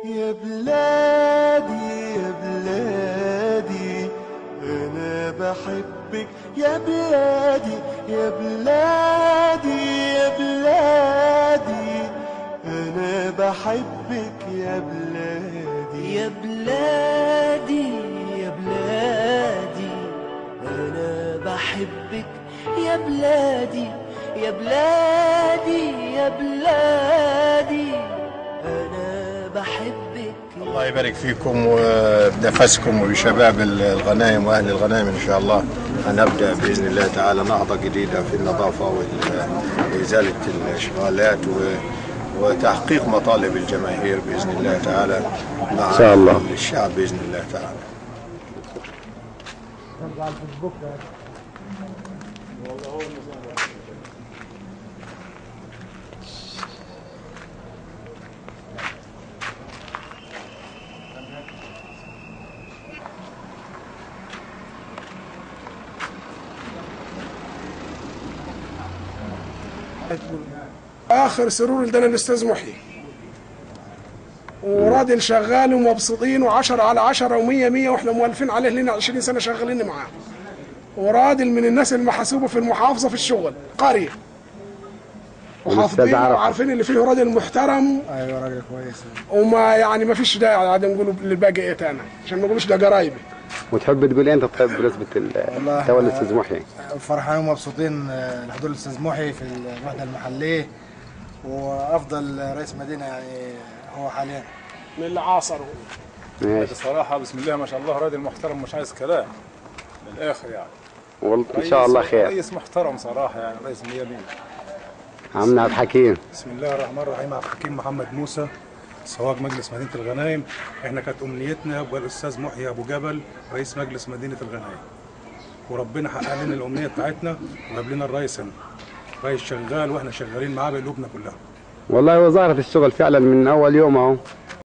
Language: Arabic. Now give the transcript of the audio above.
يا بلادي يا بلادي أنا بحبك يا بلادي يا بلادي يا بلادي أنا بحبك يا بلادي يا بلادي يا بلادي أنا بحبك يا بلادي يا بلادي يا بلادي أنا بحبك. الله يبارك فيكم وبنفسكم وبشباب الغنايم واهل الغنايم ان شاء الله. هنبدا باذن الله تعالى نهضه جديده في النظافه وازاله الاشغالات وتحقيق مطالب الجماهير باذن الله تعالى مع إن شاء الله الشعب باذن الله تعالى. اخر سرور لدينا الاستاذ محيي، وراجل شغال ومبسوطين و10 على 10 و100 واحنا موالفين عليه لنا 20 سنه شغالين معاه، وراجل من الناس المحسوبه في المحافظه في الشغل قريه وحافظين وعارفين اللي فيه راجل محترم. ايوه راجل كويس، وما يعني ما فيش داعي قاعد نقولوا للباقي ايه تاني عشان ما نقولوش ده قرايبي. وتحب تقول انت طيب بمناسبه تولي الاستاذ محيي؟ فرحانين ومبسوطين لحضور الاستاذ محيي في الوحده المحليه، وافضل رئيس مدينه يعني هو حاليا من اللي عاصروا. بصراحه بسم الله ما شاء الله راجل محترم مش عايز كلام من الاخر يعني. والله ان شاء الله خير. رئيس محترم صراحه يعني رئيس 100 100. عمنا عبد الحكيم. بسم الله الرحمن الرحيم. عبد الحكيم محمد موسى، سواق مجلس مدينه الغنايم. احنا كانت امنيتنا يبقى الاستاذ محيي ابو جبل رئيس مجلس مدينه الغنايم، وربنا حقق لنا الامنيه بتاعتنا وجاب لنا الرئيس هنا. رئيس شغال واحنا شغالين معاه بقلوبنا كلها. والله وزاره الشغل فعلا من اول يوم اهو